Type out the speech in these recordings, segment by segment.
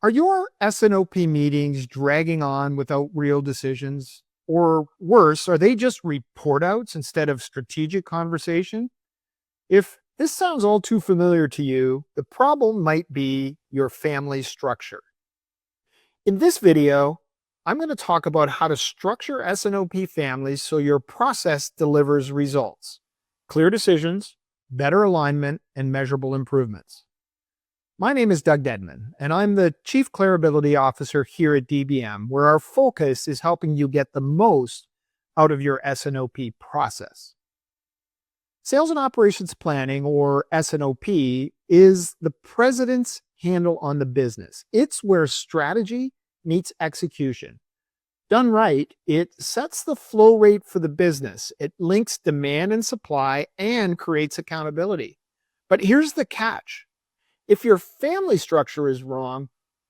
Are your S&OP meetings dragging on without real decisions? Or worse, are they just report outs instead of strategic conversation? If this sounds all too familiar to you, the problem might be your family structure. In this video, I'm going to talk about how to structure S&OP families so your process delivers results, clear decisions, better alignment, and measurable improvements. My name is Doug Dedman, and I'm the Chief Clarability Officer here at DBM, where our focus is helping you get the most out of your S&OP process. Sales and Operations Planning, or S&OP, is the president's handle on the business. It's where strategy meets execution. Done right, it sets the flow rate for the business. It links demand and supply and creates accountability. But here's the catch. If your family structure is wrong,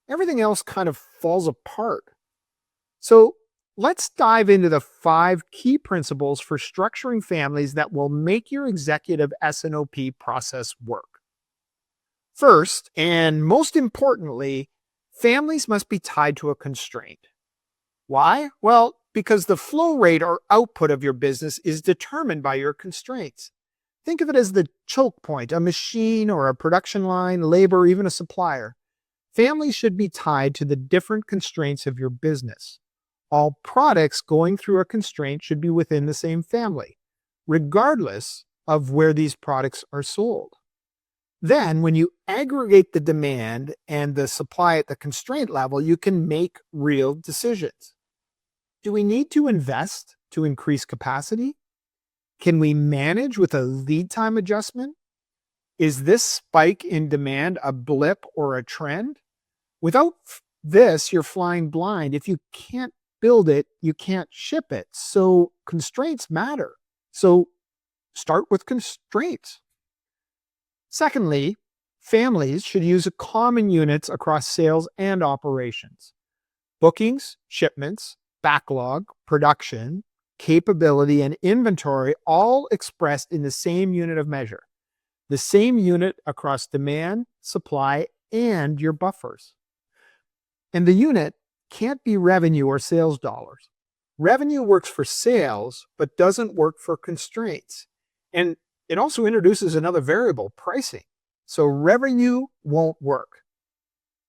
everything else kind of falls apart. So let's dive into the 5 key principles for structuring families that will make your executive S&OP process work. First, and most importantly, families must be tied to a constraint. Why? Well, because the flow rate or output of your business is determined by your constraints. Think of it as the choke point, a machine or a production line, labor, even a supplier. Families should be tied to the different constraints of your business. All products going through a constraint should be within the same family, regardless of where these products are sold. Then, when you aggregate the demand and the supply at the constraint level, you can make real decisions. Do we need to invest to increase capacity? Can we manage with a lead time adjustment? Is this spike in demand a blip or a trend? Without this, you're flying blind. If you can't build it, you can't ship it. So constraints matter. So start with constraints. Secondly, families should use common units across sales and operations. Bookings, shipments, backlog, production, capability, and inventory all expressed in the same unit of measure. The same unit across demand, supply, and your buffers. And the unit can't be revenue or sales dollars. Revenue works for sales, but doesn't work for constraints. And it also introduces another variable, pricing. So revenue won't work.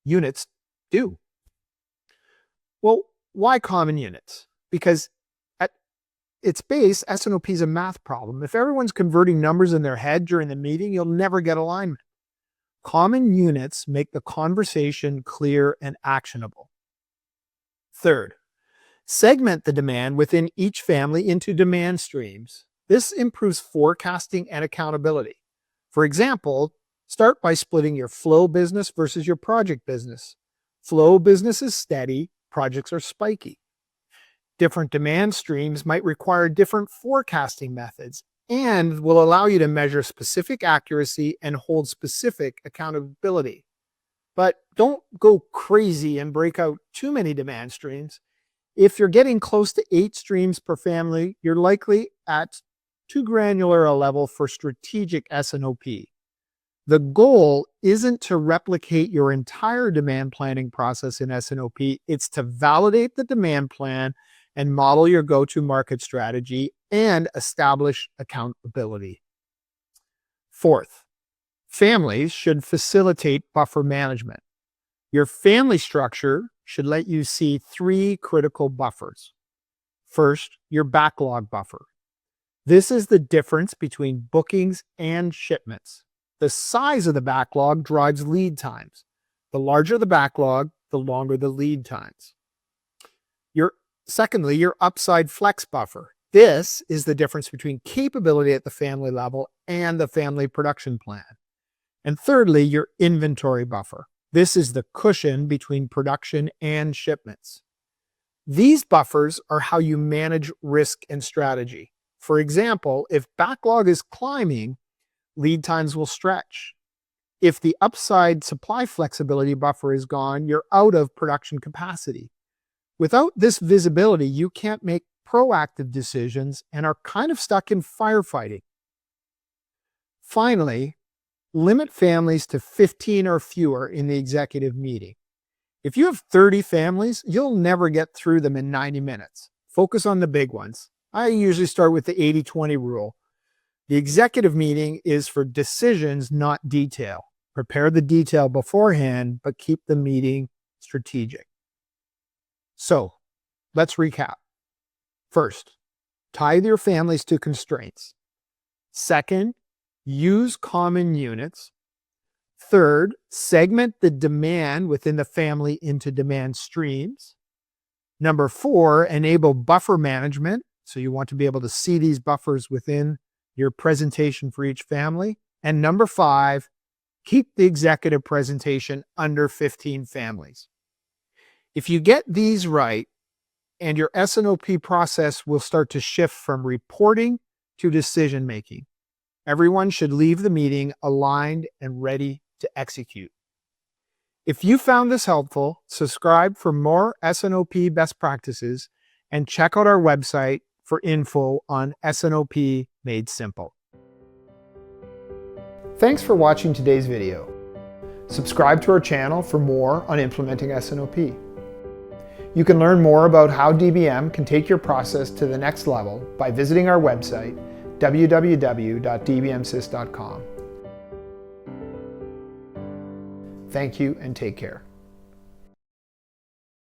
Units do. Well, why common units? Because at its base, S&OP is a math problem. If everyone's converting numbers in their head during the meeting, you'll never get alignment. Common units make the conversation clear and actionable. Third, segment the demand within each family into demand streams. This improves forecasting and accountability. For example, start by splitting your flow business versus your project business. Flow business is steady, projects are spiky. Different demand streams might require different forecasting methods and will allow you to measure specific accuracy and hold specific accountability. But don't go crazy and break out too many demand streams. If you're getting close to 8 streams per family, you're likely at too granular a level for strategic S&OP. The goal isn't to replicate your entire demand planning process in S&OP. It's to validate the demand plan and model your go-to-market strategy and establish accountability. Fourth, families should facilitate buffer management. Your family structure should let you see 3 critical buffers. First, your backlog buffer. This is the difference between bookings and shipments. The size of the backlog drives lead times. The larger the backlog, the longer the lead times. Secondly, your upside flex buffer. This is the difference between capability at the family level and the family production plan. And thirdly, your inventory buffer. This is the cushion between production and shipments. These buffers are how you manage risk and strategy. For example, if backlog is climbing, lead times will stretch. If the upside supply flexibility buffer is gone, you're out of production capacity. Without this visibility, you can't make proactive decisions and are kind of stuck in firefighting. Finally, limit families to 15 or fewer in the executive meeting. If you have 30 families, you'll never get through them in 90 minutes. Focus on the big ones. I usually start with the 80-20 rule. The executive meeting is for decisions, not detail. Prepare the detail beforehand, but keep the meeting strategic. So, let's recap. First, tie your families to constraints. Second, use common units. Third, segment the demand within the family into demand streams. Number 4, enable buffer management. So you want to be able to see these buffers within your presentation for each family. And number 5, keep the executive presentation under 15 families. If you get these right, and your S&OP process will start to shift from reporting to decision making. Everyone should leave the meeting aligned and ready to execute. If you found this helpful, subscribe for more S&OP best practices and check out our website for info on S&OP Made Simple. Thanks for watching today's video. Subscribe to our channel for more on implementing S&OP. You can learn more about how DBM can take your process to the next level by visiting our website, www.dbmsys.com. Thank you and take care.